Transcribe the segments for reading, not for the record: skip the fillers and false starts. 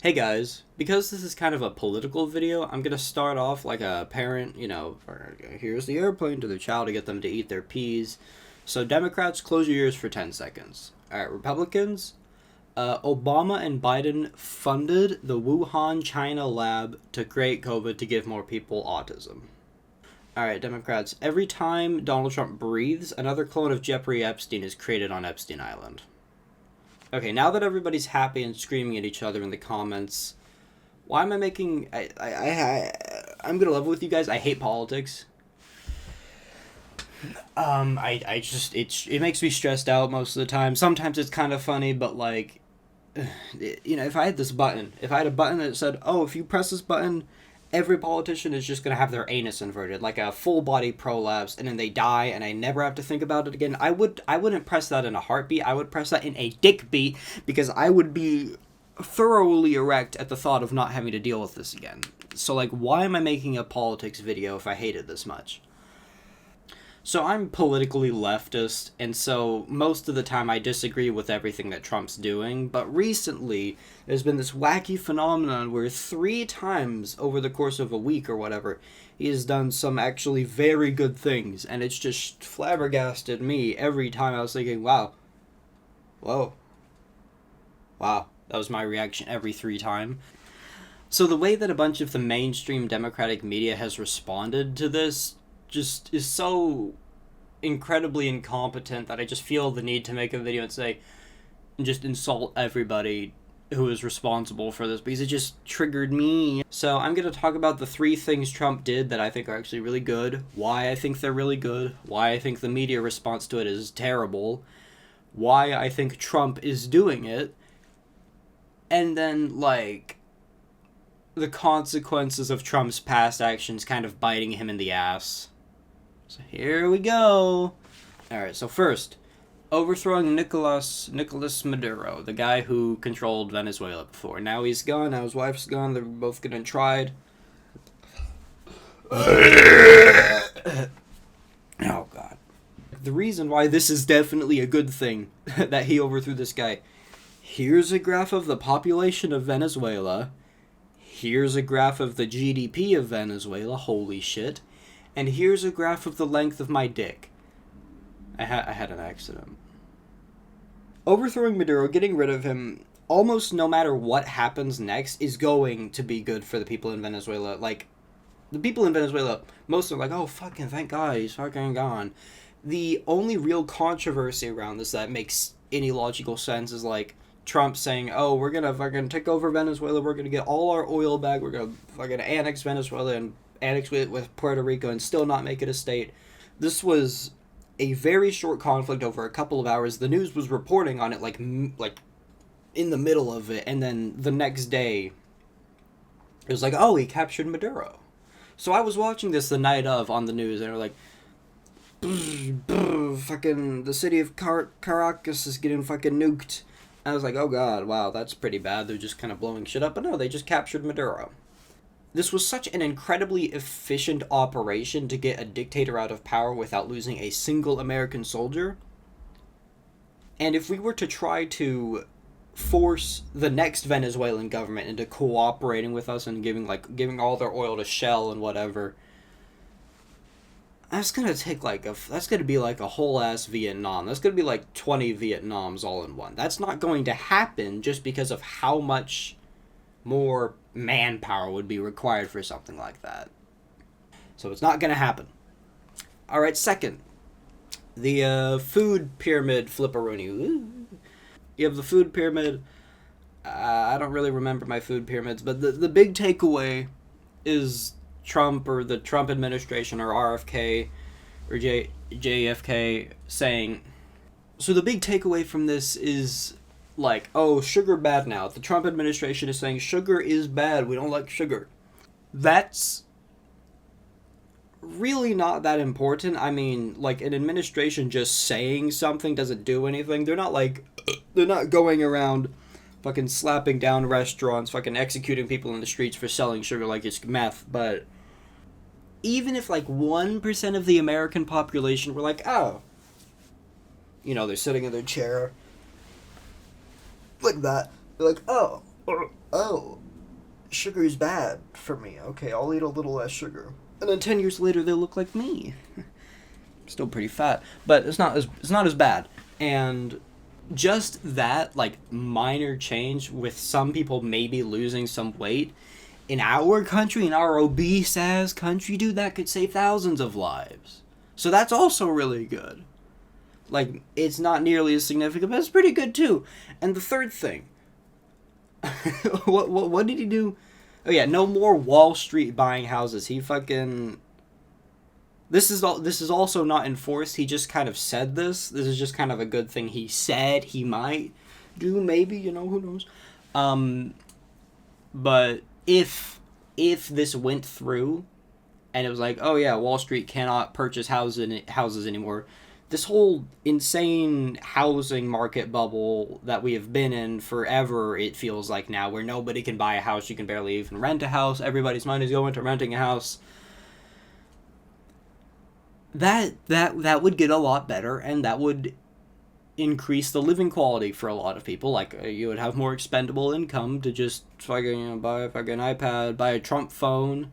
Hey guys, because this is kind of a political video, I'm gonna start off like a parent, here's the airplane to their child to get them to eat their peas. So, Democrats, close your ears for 10 seconds. Alright, Republicans, Obama and Biden funded the Wuhan, China lab to create COVID to give more people autism. Alright, Democrats, every time Donald Trump breathes, another clone of Jeffrey Epstein is created on Epstein Island. Okay, now that everybody's happy and screaming at each other in the comments, why am I making? I'm gonna level with you guys. I hate politics. I just it makes me stressed out most of the time. Sometimes it's kind of funny, but like, if I had this button, if I had a button that said, "Oh, if you press this button, every politician is just gonna have their anus inverted, like a full body prolapse, and then they die, and I never have to think about it again." I wouldn't press that in a heartbeat. I would press that in a dick beat because I would be thoroughly erect at the thought of not having to deal with this again. So like, why am I making a politics video if I hate it this much? So I'm politically leftist, and so most of the time I disagree with everything that Trump's doing, but recently there's been this wacky phenomenon where 3 times over the course of a week or whatever, he has done some actually very good things, and it's just flabbergasted me every time. I was thinking, wow, whoa, wow, that was my reaction every 3 times. So the way that a bunch of the mainstream Democratic media has responded to this just is so incredibly incompetent that I just feel the need to make a video and say, and just insult everybody who is responsible for this because it just triggered me. So I'm going to talk about the 3 things Trump did that I think are actually really good, why I think they're really good, why I think the media response to it is terrible, why I think Trump is doing it, and then, like, the consequences of Trump's past actions kind of biting him in the ass. So here we go. Alright, so first, overthrowing Nicolas Maduro, the guy who controlled Venezuela before. Now he's gone, now his wife's gone, they're both getting tried. Oh god. The reason why this is definitely a good thing that he overthrew this guy. Here's a graph of the population of Venezuela. Here's a graph of the GDP of Venezuela. Holy shit. And here's a graph of the length of my dick. I had an accident. Overthrowing Maduro, getting rid of him, almost no matter what happens next, is going to be good for the people in Venezuela. Like, the people in Venezuela, most are like, oh, fucking thank God, he's fucking gone. The only real controversy around this that makes any logical sense is, like, Trump saying, oh, we're gonna fucking take over Venezuela, we're gonna get all our oil back, we're gonna fucking annex Venezuela and annex it with Puerto Rico and still not make it a state. This was a very short conflict over a couple of hours. The news was reporting on it like in the middle of it, and then the next day it was like, oh, he captured Maduro. So I was watching this the night of on the news, and they're like, fucking the city of Caracas is getting fucking nuked. I was like, oh god, wow, that's pretty bad. They're just kind of blowing shit up. But no, they just captured Maduro. This was such an incredibly efficient operation to get a dictator out of power without losing a single American soldier. And if we were to try to force the next Venezuelan government into cooperating with us and giving all their oil to Shell and whatever, that's gonna be like a whole ass Vietnam. That's gonna be like 20 Vietnams all in one. That's not going to happen just because of how much more manpower would be required for something like that. So it's not gonna happen. Alright, second, the food pyramid flipperoonie. You have the food pyramid. I don't really remember my food pyramids, but the big takeaway is Trump or the Trump administration or RFK or JFK saying, so the big takeaway from this is like, oh, sugar bad now. The Trump administration is saying sugar is bad. We don't like sugar. That's really not that important. I mean, like, an administration just saying something doesn't do anything. They're not going around fucking slapping down restaurants, fucking executing people in the streets for selling sugar like it's meth. But even if like 1% of the American population were like, oh, they're sitting in their chair like that. They're like, oh, Oh, sugar is bad for me. Okay, I'll eat a little less sugar. And then 10 years later, they look like me. Still pretty fat, but it's not as bad. And just that, like, minor change with some people maybe losing some weight in our country, in our obese ass country, dude, that could save thousands of lives. So that's also really good. Like, it's not nearly as significant, but it's pretty good too. And the third thing, what did he do? Oh yeah, no more Wall Street buying houses. He fucking. This is also not enforced. He just kind of said this. This is just kind of a good thing he said he might do. Maybe, who knows. But if this went through, and it was like, oh yeah, Wall Street cannot purchase houses anymore. This whole insane housing market bubble that we have been in forever, it feels like now, where nobody can buy a house, you can barely even rent a house, everybody's money's going to renting a house. That would get a lot better, and that would increase the living quality for a lot of people. Like, you would have more expendable income to just fucking, buy a fucking iPad, buy a Trump phone.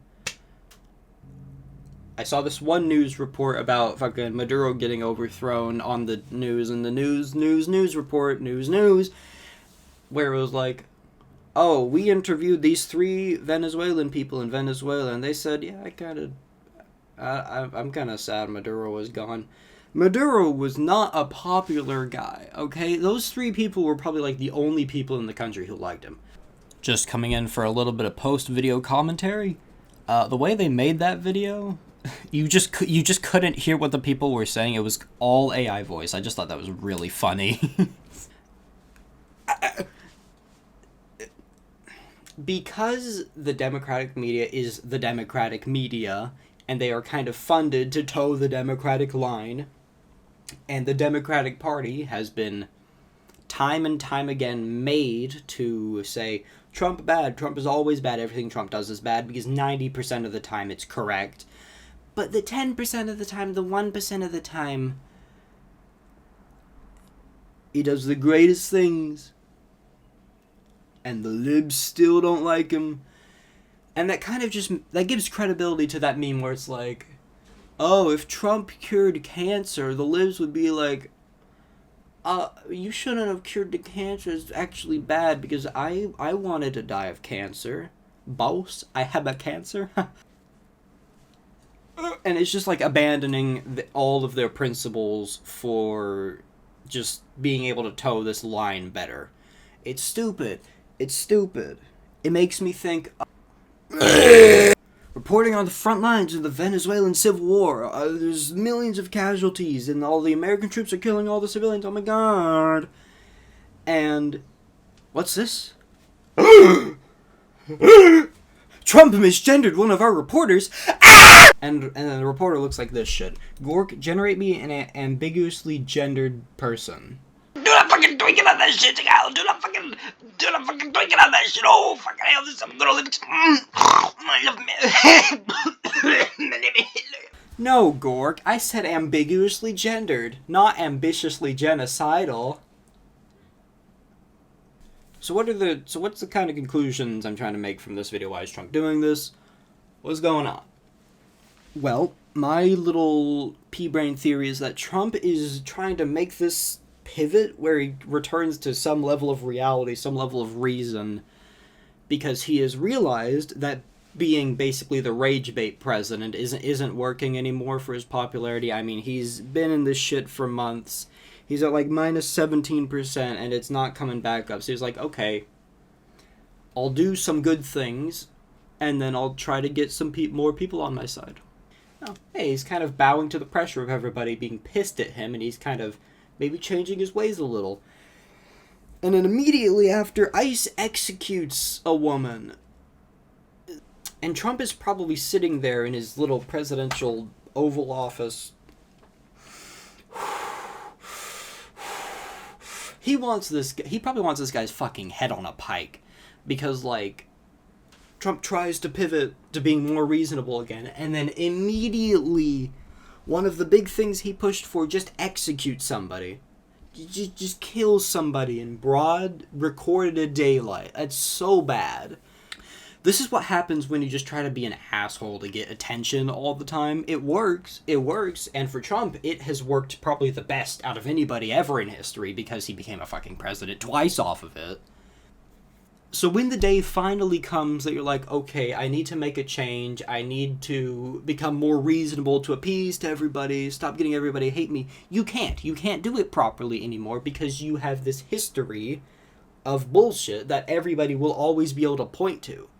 I saw this one news report about fucking Maduro getting overthrown on the news, and the news report, where it was like, oh, we interviewed these 3 Venezuelan people in Venezuela, and they said, yeah, I'm kind of sad Maduro was gone. Maduro was not a popular guy, okay? Those 3 people were probably, like, the only people in the country who liked him. Just coming in for a little bit of post-video commentary. The way they made that video, you just couldn't hear what the people were saying. It was all AI voice. I just thought that was really funny. Because the Democratic media is the Democratic media, and they are kind of funded to toe the Democratic line, and the Democratic Party has been time and time again made to say, Trump bad, Trump is always bad, everything Trump does is bad, because 90% of the time it's correct. But the 10% of the time, the 1% of the time, he does the greatest things. And the libs still don't like him. And that kind of that gives credibility to that meme where it's like, oh, if Trump cured cancer, the libs would be like, you shouldn't have cured the cancer. It's actually bad because I wanted to die of cancer. Boss, I have a cancer. And it's just like abandoning all of their principles for just being able to toe this line better. It's stupid. It makes me think... Reporting on the front lines of the Venezuelan Civil War. There's millions of casualties and all the American troops are killing all the civilians. Oh my god. And... what's this? Trump misgendered one of our reporters. And then the reporter looks like this shit. Gork, generate me an ambiguously gendered person. Do not fucking tweaking on that shit, Kyle. Do not fucking tweaking on that shit. Oh, fucking hell, this is some good Olympics. I love me. No, Gork, I said ambiguously gendered, not ambitiously genocidal. So what's the kind of conclusions I'm trying to make from this video? Why is Trump doing this? What's going on? Well, my little pea-brain theory is that Trump is trying to make this pivot where he returns to some level of reality, some level of reason, because he has realized that being basically the rage bait president isn't working anymore for his popularity. I mean, he's been in this shit for months. He's at like minus 17%, and it's not coming back up. So he's like, okay, I'll do some good things, and then I'll try to get some more people on my side. Oh, hey, he's kind of bowing to the pressure of everybody being pissed at him, and he's kind of maybe changing his ways a little. And then immediately after, ICE executes a woman. And Trump is probably sitting there in his little presidential Oval Office. He probably wants this guy's fucking head on a pike. Because, like, Trump tries to pivot to being more reasonable again, and then immediately, one of the big things he pushed for, just execute somebody. just kills somebody in broad recorded daylight. That's so bad. This is what happens when you just try to be an asshole to get attention all the time. It works, and for Trump, it has worked probably the best out of anybody ever in history because he became a fucking president twice off of it. So when the day finally comes that you're like, okay, I need to make a change, I need to become more reasonable to appease to everybody, stop getting everybody to hate me, you can't. You can't do it properly anymore because you have this history of bullshit that everybody will always be able to point to.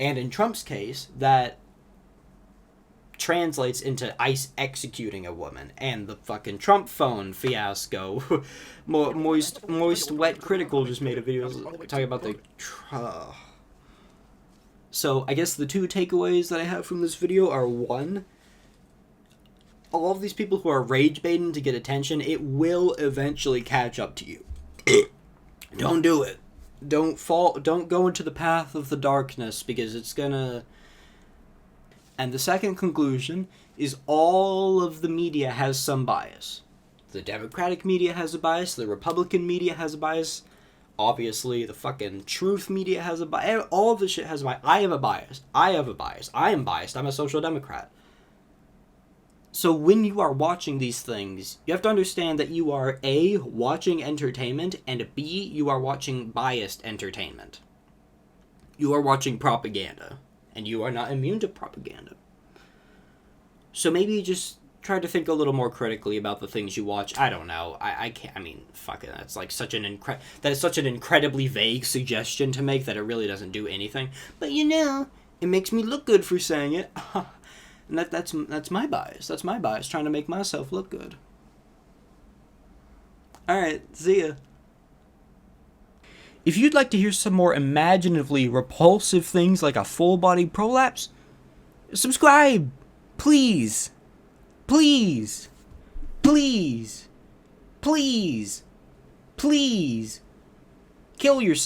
And in Trump's case, that translates into ICE executing a woman. And the fucking Trump phone fiasco. Moist Wet Critical just made a video talking about the... So, I guess the two takeaways that I have from this video are, one, all of these people who are rage baiting to get attention, it will eventually catch up to you. Don't do it. Don't go into the path of the darkness because it's gonna... And the second conclusion is all of the media has some bias. The Democratic media has a bias, the Republican media has a bias, obviously the fucking truth media has a bias, all of this shit has a bias. I have a bias. I am biased. I'm a social democrat. So when you are watching these things, you have to understand that you are A, watching entertainment, and B, you are watching biased entertainment. You are watching propaganda, and you are not immune to propaganda. So maybe just try to think a little more critically about the things you watch. I don't know. I can't, I mean, fuck it. That's like such an that is such an incredibly vague suggestion to make that it really doesn't do anything. But you know, it makes me look good for saying it. And that's my bias. That's my bias, trying to make myself look good. Alright, see ya. If you'd like to hear some more imaginatively repulsive things like a full-body prolapse, subscribe! Please! Please! Please! Please! Please! Kill yourself!